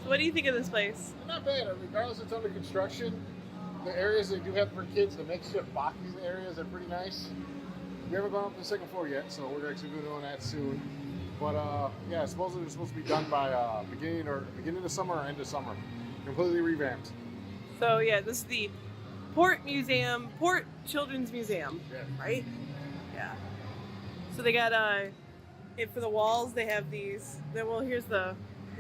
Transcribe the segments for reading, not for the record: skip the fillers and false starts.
What do you think of this place? Not bad. Regardless it's under construction, the areas they do have for kids, the makeshift boxing areas are pretty nice. We haven't gone up to the second floor yet, so we're actually going to be doing that soon. But yeah, supposedly they're supposed to be done by beginning of summer or end of summer. Completely revamped. So yeah, this is the Port Children's Museum, Yeah. right? Yeah. So they got for the walls they have these. Then here's the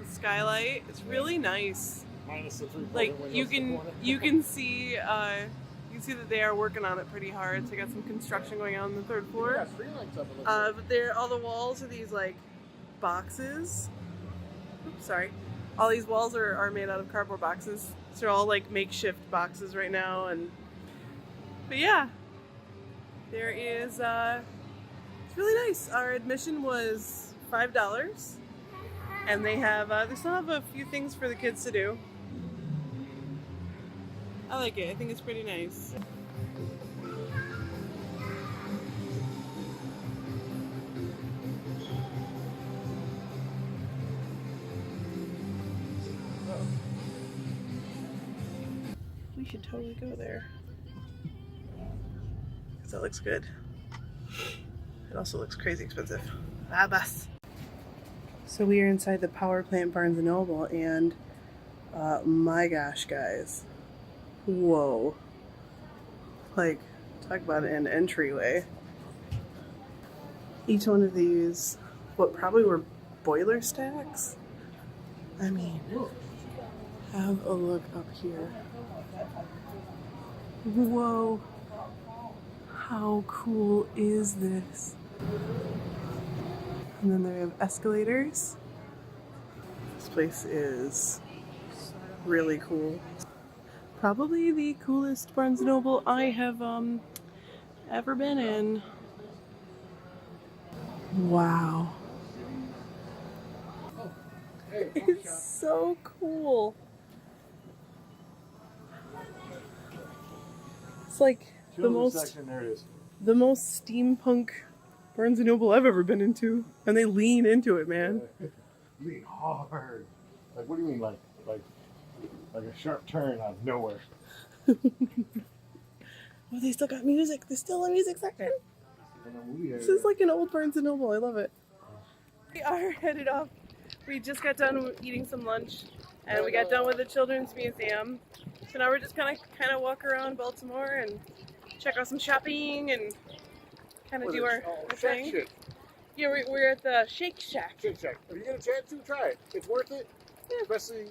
skylight. It's really nice. Minus the 3 Like windows you in the can corner. you can see that they are working on it pretty hard. So they got some construction going on the 3rd floor. Yeah, street lights up. It looks like. But all the walls are these like boxes. Oops, sorry. All these walls are made out of cardboard boxes. So they're all like makeshift boxes right now. But yeah, there is. It's really nice. Our admission was $5, and they still have a few things for the kids to do. I like it. I think it's pretty nice. We should totally go there. Because that looks good. It also looks crazy expensive. Bus. So we are inside the power plant Barnes & Noble, and my gosh, guys. Whoa. Like, talk about an entryway. Each one of these, what probably were boiler stacks? I mean, have a look up here. Whoa. How cool is this? And then they have escalators. This place is really cool. Probably the coolest Barnes & Noble I have ever been in. Wow. It's so cool. It's like the most steampunk Barnes & Noble I've ever been into. And they lean into it, man. Lean hard. Like, what do you mean, like a sharp turn out of nowhere? Oh, they still got music. There's still a music section. This is like an old Barnes & Noble. I love it. We are headed off. We just got done eating some lunch, and we got done with the Children's Museum. So now we're just kind of walk around Baltimore and check out some shopping and kind of do our thing. Shit. Yeah, we're at the Shake Shack. Shake Shack. If you get a chance to, try it. It's worth it. Yeah. Especially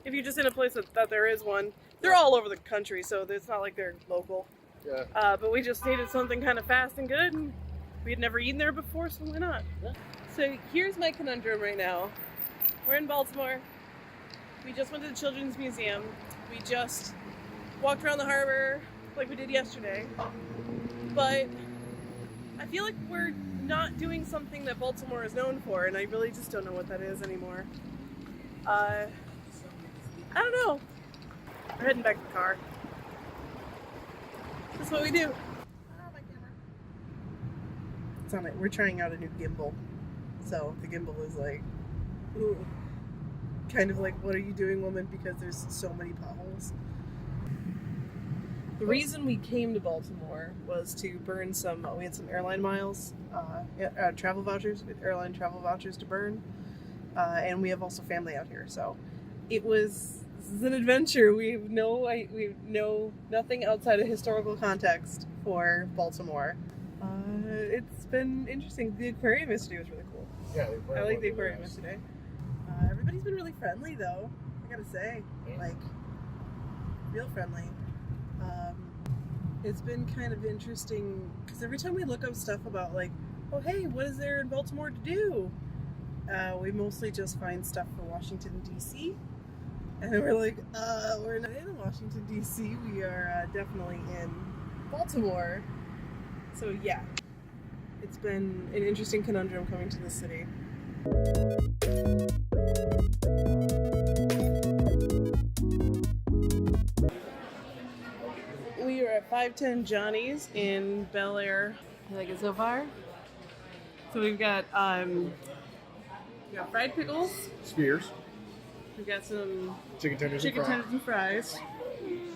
if you're just in a place that there is one. They're all over the country, so it's not like they're local. Yeah. But we just needed something kind of fast and good, and we had never eaten there before, so why not? Yeah. So here's my conundrum right now. We're in Baltimore. We just went to the Children's Museum. We just walked around the harbor like we did yesterday. But I feel like we're not doing something that Baltimore is known for, and I really just don't know what that is anymore. I don't know. We're heading back to the car. That's what we do. My camera. It's on it. We're trying out a new gimbal. So the gimbal is like, ooh, kind of like, what are you doing, woman? Because there's so many potholes. The reason we came to Baltimore was to burn we had some airline miles, travel vouchers, airline travel vouchers to burn. And we have also family out here. So this is an adventure. We know nothing outside of historical context for Baltimore. It's been interesting. The aquarium yesterday was really cool. Yeah, I like the aquarium yesterday. Everybody's been really friendly though, I gotta say. Like, real friendly. It's been kind of interesting because every time we look up stuff about like, oh hey, what is there in Baltimore to do? We mostly just find stuff for Washington DC. And then we're like, we're not in Washington DC, we are definitely in Baltimore. So yeah, it's been an interesting conundrum coming to the city. We are at 510 Johnnies in Bel Air. You like it so far? So we've got fried pickles. Spears. We got some Chicken tenders chicken and fries. tenders and fries.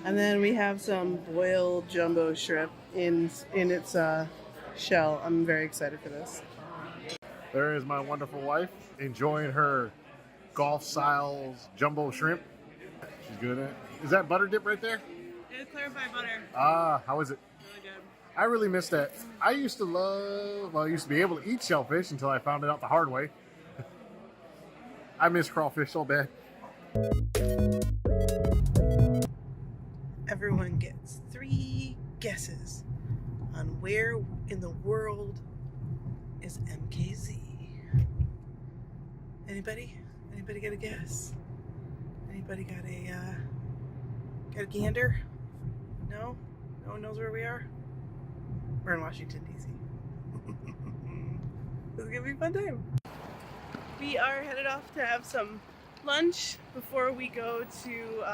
And then we have some boiled jumbo shrimp in its shell. I'm very excited for this. There is my wonderful wife enjoying her golf styles jumbo shrimp. She's good at it. Is that butter dip right there? It's clarified butter. Ah, how is it? Really good. I really miss that. I used to be able to eat shellfish until I found it out the hard way. I miss crawfish so bad. Everyone gets 3 guesses on where in the world is MKZ. Anybody? Anybody got a guess? Anybody got a gander? No? No one knows where we are? We're in Washington DC. This is gonna be a fun time. We are headed off to have some lunch before we go to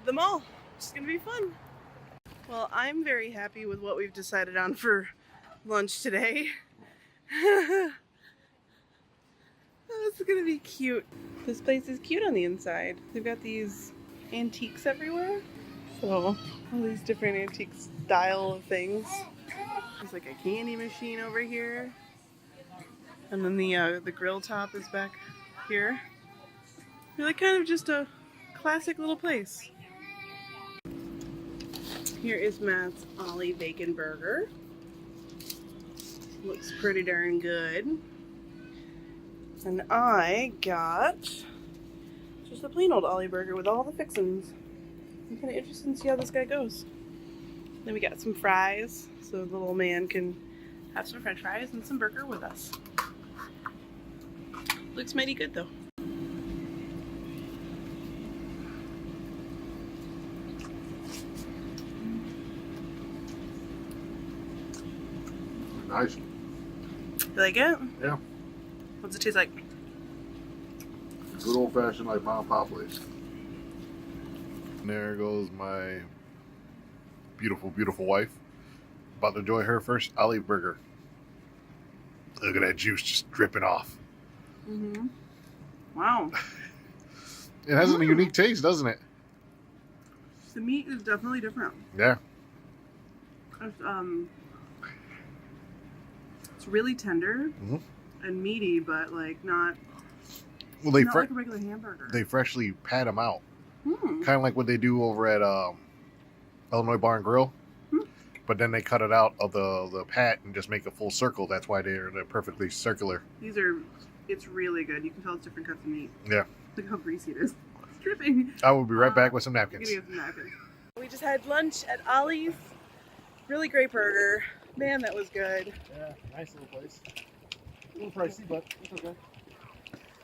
the mall. It's gonna be fun. Well, I'm very happy with what we've decided on for lunch today. This is gonna be cute. This place is cute on the inside. They've got these antiques everywhere. So all these different antique style of things. There's like a candy machine over here. And then the grill top is back here. Really kind of just a classic little place. Here is Matt's Ollie Bacon Burger. Looks pretty darn good. And I got just a plain old Ollie burger with all the fixins. I'm kind of interested to see how this guy goes. Then we got some fries, so the little man can have some french fries and some burger with us. Looks mighty good though. Nice. You like it? Yeah. What's it taste like? Good old fashioned like mom and pop place. And there goes my beautiful, beautiful wife. About to enjoy her first olive burger. Look at that juice just dripping off. Mm-hmm. Wow. It has a unique taste, doesn't it? The meat is definitely different. Yeah. It's really tender and meaty, but like not. Well, they not like a regular hamburger. They freshly pat them out, kind of like what they do over at Illinois Bar and Grill. But then they cut it out of the pat and just make a full circle. That's why they're perfectly circular. It's really good. You can tell it's different cuts of meat. Yeah. Look how greasy it is. It's dripping. I will be right back with some napkins. I'm gonna get some napkins. We just had lunch at Ollie's. Really great burger. Man, that was good. Yeah, nice little place. A little pricey, but it's okay.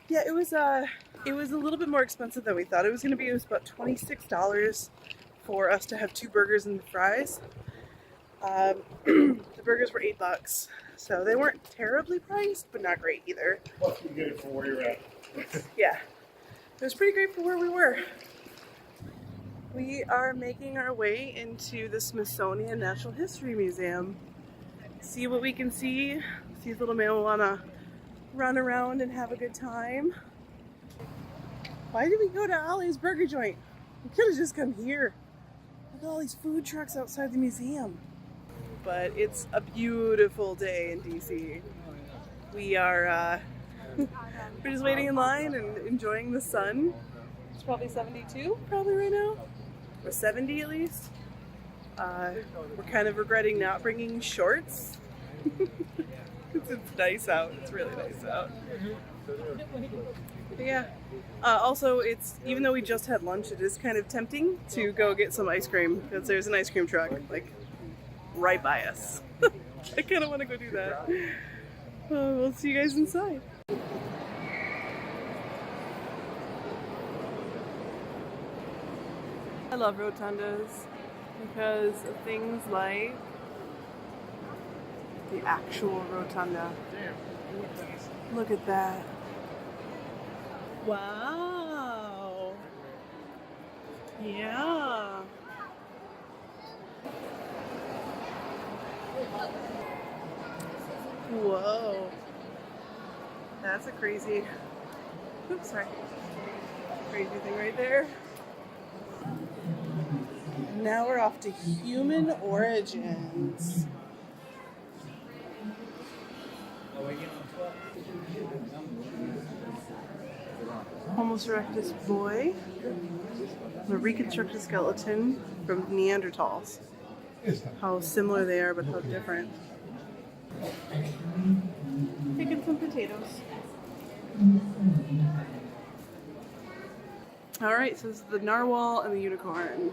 Yeah, it was a little bit more expensive than we thought it was going to be. It was about $26 for us to have 2 burgers and fries. The burgers were $8, so they weren't terribly priced, but not great either. Plus, you get it for where you're at. Yeah, it was pretty great for where we were. We are making our way into the Smithsonian Natural History Museum. See what we can see. See if little man will want to run around and have a good time. Why did we go to Ollie's Burger Joint? We could have just come here. Look at all these food trucks outside the museum. But it's a beautiful day in DC. We are we're just waiting in line and enjoying the sun. It's probably 72 probably right now, or 70 at least. We're kind of regretting not bringing shorts. It's nice out. It's really nice out. But yeah. Also, even though we just had lunch, it is kind of tempting to go get some ice cream because there's an ice cream truck like right by us. I kind of want to go do that. We'll see you guys inside. I love rotundas because of things like the actual rotunda. Look at that. Wow. Yeah. Whoa. That's a crazy Oops, sorry. Crazy thing right there. Now we're off to Human Origins. Homo erectus boy. A reconstructed skeleton from Neanderthals. How similar they are, but how different. Taking some potatoes. Alright, so this is the narwhal and the unicorn.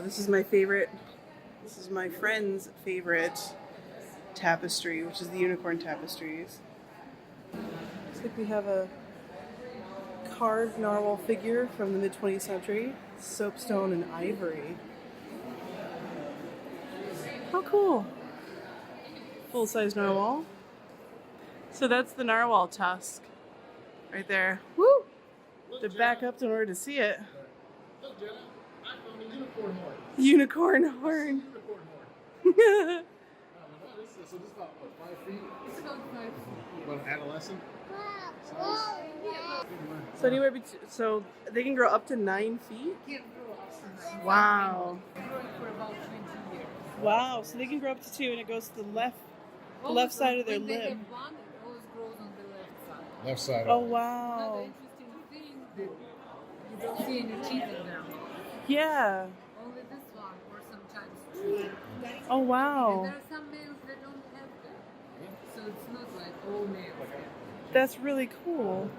This is my favorite. This is my friend's favorite tapestry, which is the unicorn tapestries. Looks like we have a carved narwhal figure from the mid-20th century. Soapstone and ivory. How cool. Full-size narwhal. So that's the narwhal tusk. Right there. Woo! To back up in order to see it. Look, Jenna, I found a unicorn horn. Unicorn horn. Unicorn horn. So this is about, what, 5 feet? It's about 5 feet. About an adolescent? So anywhere so they can grow up to 9 feet? Can't grow up. Wow. Growing for about 20 years. Wow. So they can grow up to 2 and it goes to the left side of their when they lip. have one, it always grows on the left side. Left side. Oh Another wow. interesting thing that you don't see any teeth in them. Yeah. Only this one, or sometimes two. Oh And wow. there are some males that don't have them. So it's not like all males. That's really cool.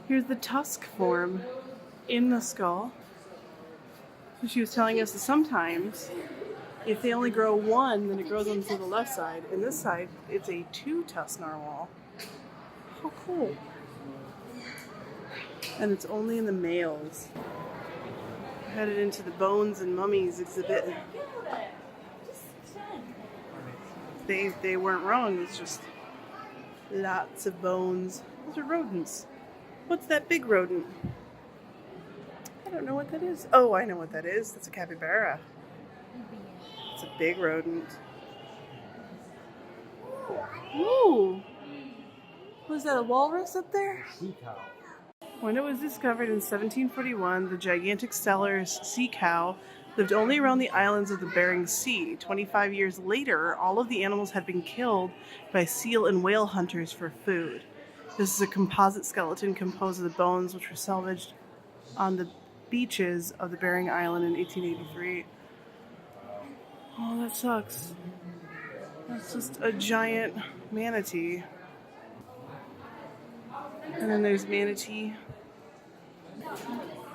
Here's the tusk form in the skull. So she was telling us that sometimes if they only grow one, then it grows onto the left side. And this side, it's a 2-tusk narwhal. How cool. And it's only in the males. Headed into the Bones and Mummies exhibit. They weren't wrong, it's just lots of bones. Those are rodents. What's that big rodent? I don't know what that is. Oh, I know what that is. That's a capybara. It's a big rodent. Ooh. Was that a walrus up there? Sea cow. When it was discovered in 1741, the gigantic Steller's sea cow lived only around the islands of the Bering Sea. 25 years later, all of the animals had been killed by seal and whale hunters for food. This is a composite skeleton composed of the bones which were salvaged on the beaches of the Bering Island in 1883. Oh, that sucks. That's just a giant manatee. And then there's manatee.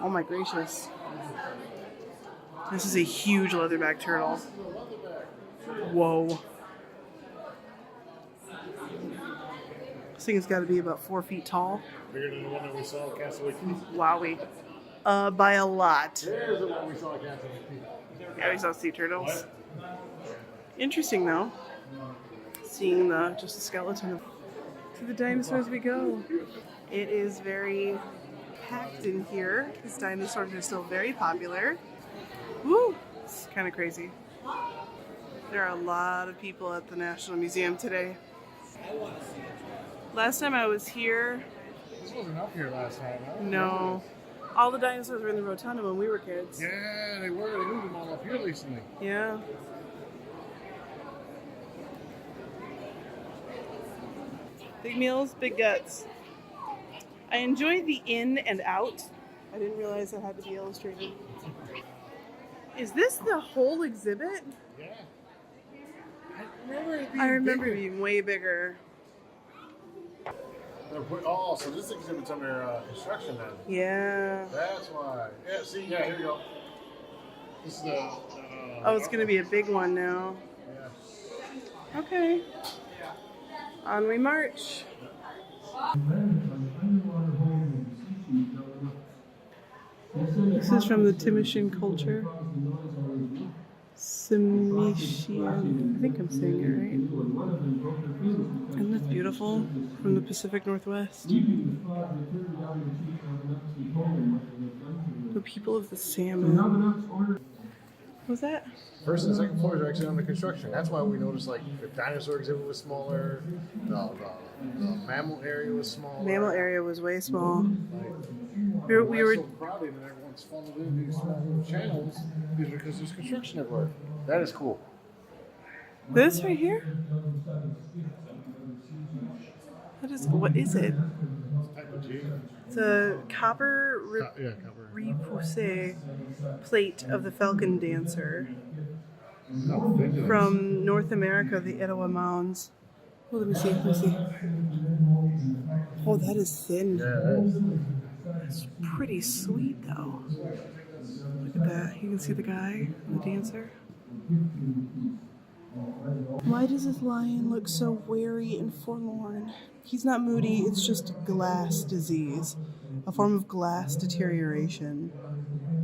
Oh my gracious. This is a huge leatherback turtle. Whoa. This thing has got to be about 4 feet tall. Bigger than the one that we saw at Castaway Cay. Wowie. By a lot. There's the one we saw at Castaway Cay. Yeah, we saw sea turtles. Interesting though. Seeing just the skeleton. To the dinosaurs we go. It is very packed in here. These dinosaurs are still very popular. Woo! It's kind of crazy. There are a lot of people at the National Museum today. Last time I was here, This wasn't up here last time, huh? no. All the dinosaurs were in the Rotunda when we were kids. Yeah, they were. They moved them all up here recently. Yeah. Big meals, big guts. I enjoy the in and out. I didn't realize it had to be illustrated. Is this the whole exhibit? Yeah. I remember it being way bigger. Oh, so this exhibit's under construction then. Yeah. That's why. Yeah, see, yeah, here you go. This is the. Oh, it's going to be a big one now. Yeah. Okay. On we march. This is from the Timishin culture. Simishian. I think I'm saying it right. Isn't this beautiful? From the Pacific Northwest. The people of the salmon. Was that? First and second floors are actually under construction. That's why we noticed like the dinosaur exhibit was smaller, the mammal area was smaller. Mammal area was way small. We were so crowded and everyone's funneled in these small little channels is because there's construction everywhere. That is cool. This right here? What is it? Type of G. It's a copper Copper. repoussé plate of the falcon dancer How big it is. from North America, the Etowah Mounds. Oh, let me see. Oh, that is thin. Yeah, that is. It's pretty sweet, though. Look at that. You can see the guy, the dancer. Why does this lion look so wary and forlorn? He's not moody, it's just glass disease, a form of glass deterioration.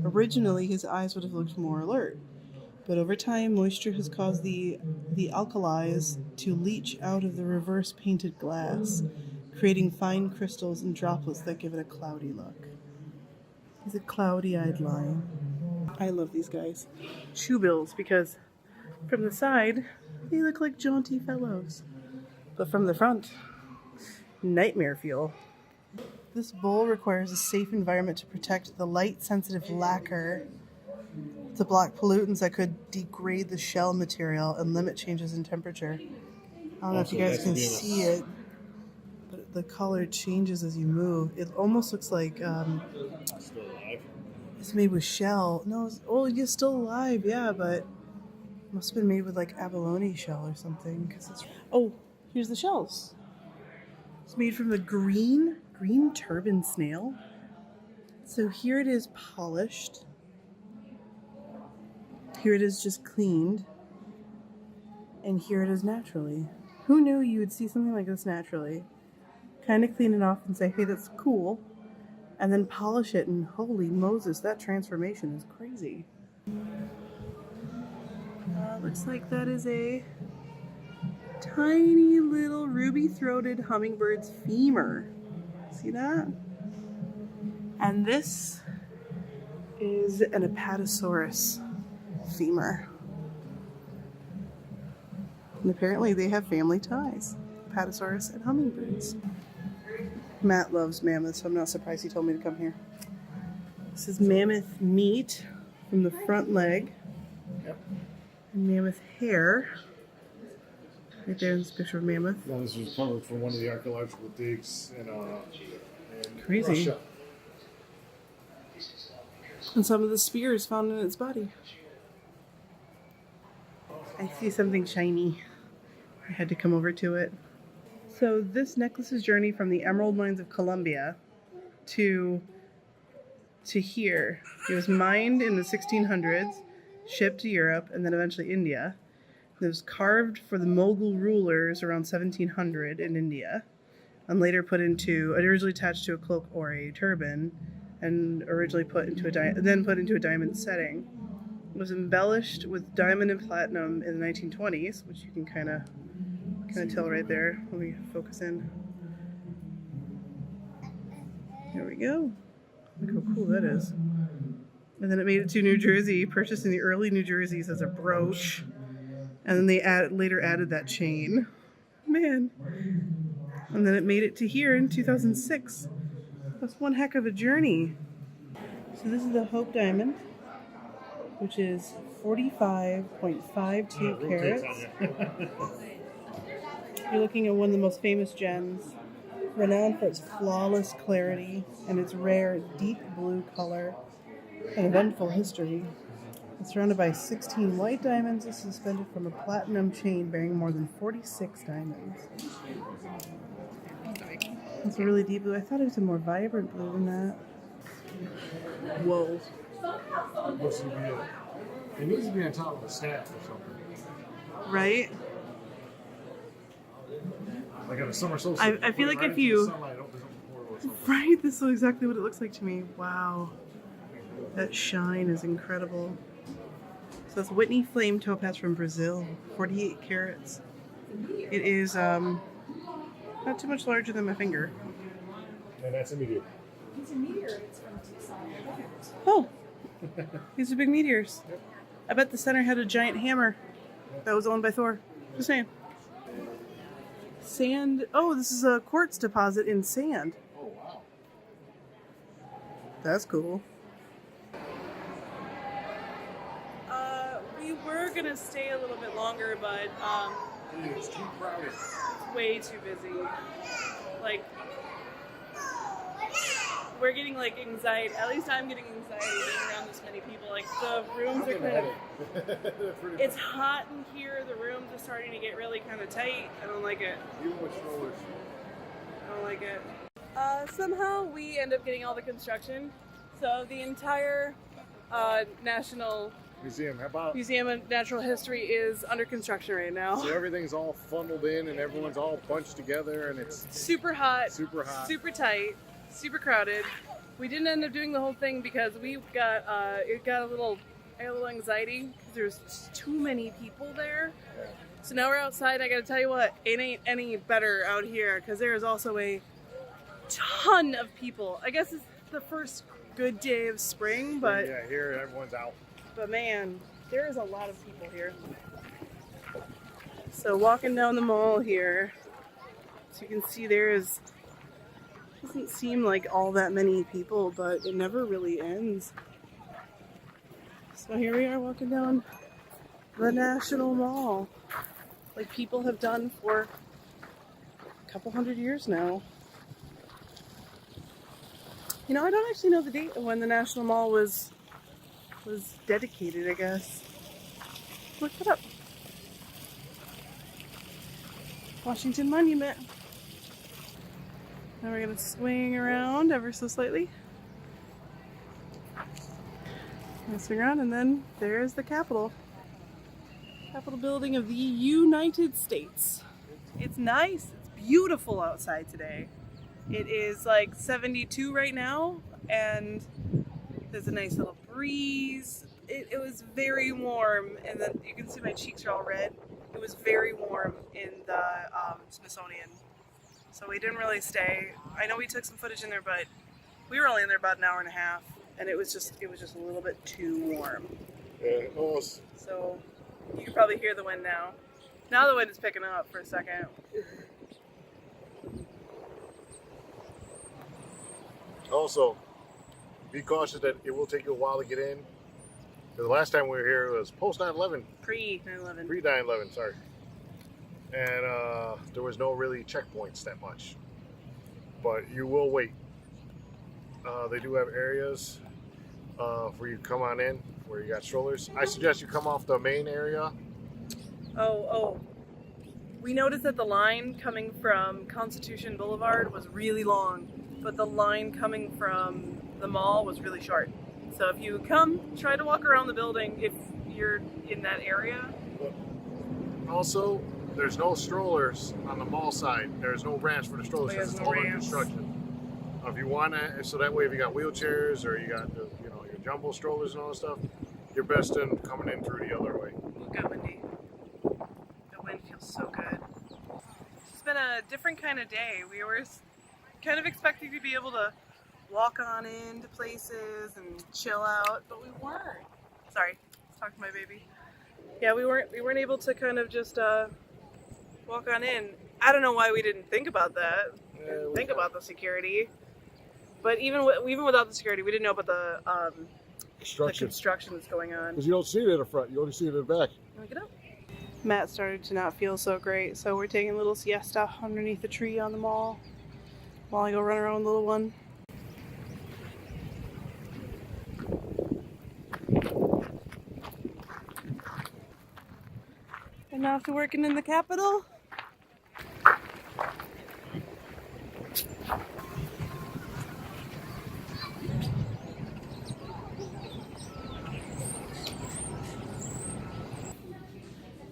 Originally, his eyes would have looked more alert, but over time, moisture has caused the alkalis to leach out of the reverse painted glass, creating fine crystals and droplets that give it a cloudy look. He's a cloudy-eyed lion. I love these guys. Shoebills, because from the side, they look like jaunty fellows. But from the front, nightmare fuel. This bowl requires a safe environment to protect the light-sensitive lacquer to block pollutants that could degrade the shell material and limit changes in temperature. I don't know if you guys can see it, but the color changes as you move. It almost looks like Still alive. it's made with shell. No, it's still alive, yeah, but must have been made with like abalone shell or something. Oh, here's the shells. It's made from the green turban snail. So here it is polished. Here it is just cleaned. And here it is naturally. Who knew you would see something like this naturally? Kind of clean it off and say, hey, that's cool. And then polish it, and holy Moses, that transformation is crazy. Looks like that is a tiny little ruby-throated hummingbird's femur. See that? And this is an Apatosaurus femur. And apparently they have family ties. Apatosaurus and hummingbirds. Matt loves mammoths, so I'm not surprised he told me to come here. This is mammoth meat from the front leg. Yep. Mammoth hair. Right there in this picture of mammoth. No, this was recovered from one of the archaeological digs in Crazy. Russia. And some of the spears found in its body. I see something shiny. I had to come over to it. So this necklace's journey from the emerald mines of Colombia to here. It was mined in the 1600s, shipped to Europe, and then eventually India. It was carved for the Mughal rulers around 1700 in India, and later originally attached to a cloak or a turban, and originally put into a diamond setting. It was embellished with diamond and platinum in the 1920s, which you can kind of tell right there. Let me focus in. There we go. Look how cool that is. And then it made it to New Jersey, purchased in the early New Jerseys as a brooch. And then they later added that chain. Man. And then it made it to here in 2006. That's one heck of a journey. So this is the Hope Diamond, which is 45.52 carats. You're looking at one of the most famous gems, renowned for its flawless clarity and its rare deep blue color and eventful history. It's surrounded by 16 white diamonds and suspended from a platinum chain bearing more than 46 diamonds. It's a really deep blue. I thought it was a more vibrant blue than that. Whoa. It needs to be on top of a staff or something. Right? Like at a summer solstice. I feel like if you... Right, this is exactly what it looks like to me. Wow. That shine is incredible. So that's Whitney Flame Topaz from Brazil. 48 carats. It is not too much larger than my finger. And that's a meteor. It's a meteor. It's from Tucson. Oh! These are big meteors. Yep. I bet the center had a giant hammer that was owned by Thor. Just saying. Sand. Oh, this is a quartz deposit in sand. Oh, wow. That's cool. We were gonna stay a little bit longer, but It's too crowded. it's way too busy. Like, we're getting like anxiety. At least I'm getting anxiety being around this many people. Like the rooms are kind of. It's hot in here. The rooms are starting to get really kind of tight. I don't like it. Even with strollers. I don't like it. Somehow we end up getting all the construction. So the entire National Museum. How about? Museum of Natural History is under construction right now. So everything's all funneled in and everyone's all bunched together and it's Super hot. super hot. Super tight. Super crowded. We didn't end up doing the whole thing because we got I got a little anxiety because there's too many people there. Yeah. So now we're outside. I gotta tell you what, it ain't any better out here because there is also a ton of people. I guess it's the first good day of spring, but yeah, here everyone's out. But man, there is a lot of people here. So walking down the mall here, so you can see doesn't seem like all that many people, but it never really ends. So here we are walking down the National Mall, like people have done for a couple hundred years now. You know, I don't actually know the date of when the National Mall was dedicated, I guess. Look it up. Washington Monument. Now we're gonna swing around ever so slightly. Gonna swing around and then there's the Capitol. Capitol building of the United States. It's nice, it's beautiful outside today. It is like 72 right now and there's a nice little breeze. It was very warm, and then you can see my cheeks are all red. It was very warm in the Smithsonian, so we didn't really stay. I know we took some footage in there, but we were only in there about an hour and a half, and it was just a little bit too warm. Yeah, almost. So you can probably hear the wind now. Now the wind is picking up for a second. Also, be cautious that it will take you a while to get in. The last time we were here was post 9/11. Pre 9/11. Pre 9/11, sorry. And there was no really checkpoints that much. But you will wait. They do have areas where you come on in, where you got strollers. I suggest you come off the main area. Oh. We noticed that the line coming from Constitution Boulevard was really long, but the line coming from the mall was really short. So if you come, try to walk around the building if you're in that area. Also, there's no strollers on the mall side. There's no ramps for the strollers because it's all under construction. If you want to, so that way if you got wheelchairs or you got the, your jumbo strollers and all that stuff, you're best in coming in through the other way. Look got windy. The wind feels so good. It's been a different kind of day. We were kind of expecting to be able to walk on into places and chill out, but we weren't. Sorry, let's talk to my baby. Yeah, we weren't able to kind of just walk on in. I don't know why we didn't think about that. Think about the security. But even without the security, we didn't know about the construction that's going on. Because you don't see it in the front, you only see it in the back. Look it up. Matt started to not feel so great, so we're taking a little siesta underneath the tree on the mall while I go run around with little one. And now after working in the Capitol,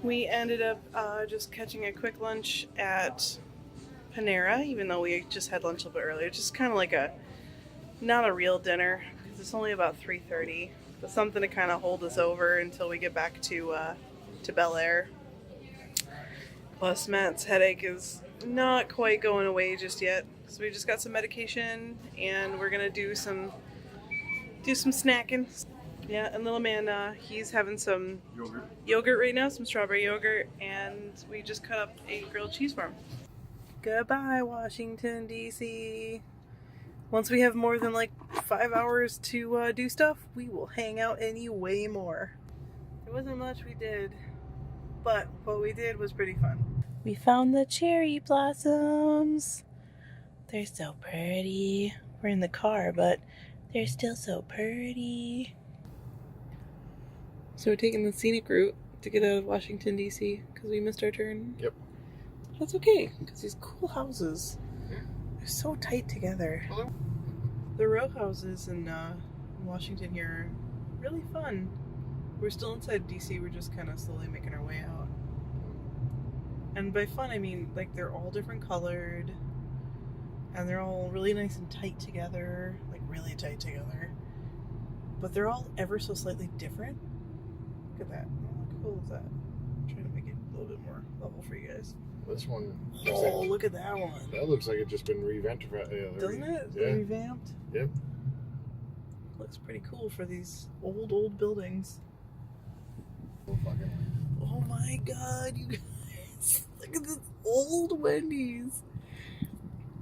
we ended up just catching a quick lunch at Panera, even though we just had lunch a little bit earlier. Just kind of like not a real dinner, because it's only about 3:30, but something to kind of hold us over until we get back to Bel Air. Plus, Matt's headache is not quite going away just yet, so we just got some medication, and we're gonna do some snacking. Yeah, and little man, he's having some yogurt right now, some strawberry yogurt, and we just cut up a grilled cheese for him. Goodbye, Washington DC. Once we have more than like 5 hours to do stuff, we will hang out and eat way more. There wasn't much we did, but what we did was pretty fun. We found the cherry blossoms. They're so pretty. We're in the car, but they're still so pretty. So we're taking the scenic route to get out of Washington, D.C. because we missed our turn. Yep. That's okay, because these cool houses, they're so tight together. Hello. The row houses in Washington here are really fun. We're still inside D.C., we're just kind of slowly making our way out. And by fun, I mean, like, they're all different colored, and they're all really nice and tight together, like really tight together. But they're all ever so slightly different. Look at that. How cool is that? I'm trying to make it a little bit more level for you guys. This one. Oh, look at that one. That looks like it's just been revamped. Doesn't it? Yeah. Revamped? Yep. Looks pretty cool for these old buildings. Oh my god, you guys. Look at this old Wendy's.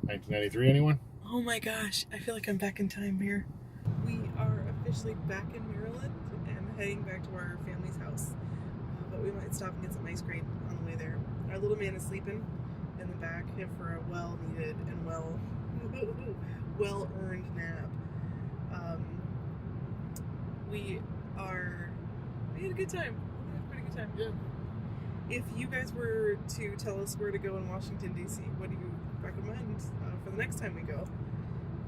1993, anyone? Oh my gosh, I feel like I'm back in time here. We are officially back in Maryland and heading back to our family's house. But we might stop and get some ice cream on the way there. Our little man is sleeping in the back here for a well-needed and well-earned nap. We had a good time. We had a pretty good time. Yeah. If you guys were to tell us where to go in Washington, D.C., what do you recommend for the next time we go?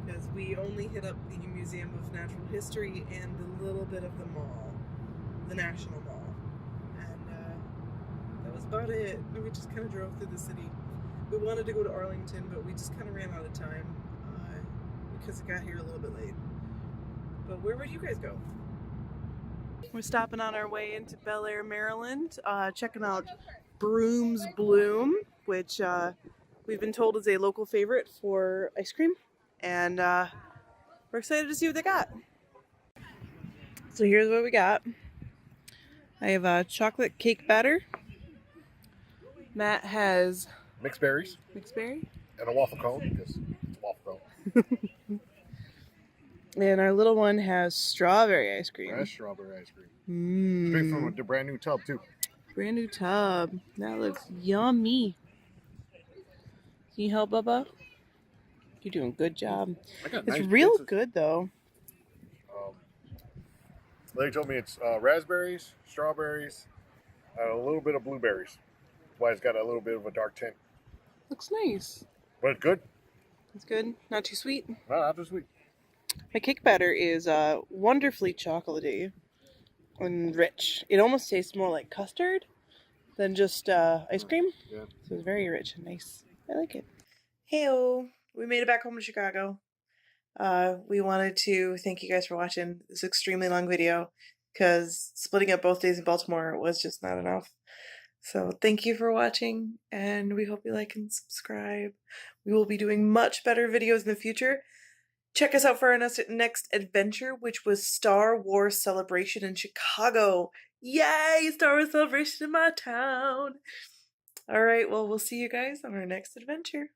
Because we only hit up the Museum of Natural History and a little bit of the mall, the National Mall. And that was about it. We just kind of drove through the city. We wanted to go to Arlington, but we just kind of ran out of time because it got here a little bit late. But where would you guys go? We're stopping on our way into Bel Air, Maryland, checking out Broom's Bloom, which we've been told is a local favorite for ice cream, and we're excited to see what they got. So here's what we got. I have a chocolate cake batter. Matt has Mixed berries. mixed berry. And a waffle cone, because it's a waffle cone. And our little one has strawberry ice cream. Fresh strawberry ice cream. Straight Mmm. from the brand new tub, too. Brand new tub. That looks yummy. Can you help, Bubba? You're doing a good job. I got It's nice real pieces. good, though. They told me it's raspberries, strawberries, a little bit of blueberries. That's why it's got a little bit of a dark tint. Looks nice. But it's good. It's good. Not too sweet. No, not too sweet. My cake batter is wonderfully chocolatey and rich. It almost tastes more like custard than just ice cream. Yeah. So it's very rich and nice. I like it. Heyo, we made it back home to Chicago. We wanted to thank you guys for watching this extremely long video because splitting up both days in Baltimore was just not enough. So thank you for watching, and we hope you like and subscribe. We will be doing much better videos in the future. Check us out for our next adventure, which was Star Wars Celebration in Chicago. Yay! Star Wars Celebration in my town. All right, well, we'll see you guys on our next adventure.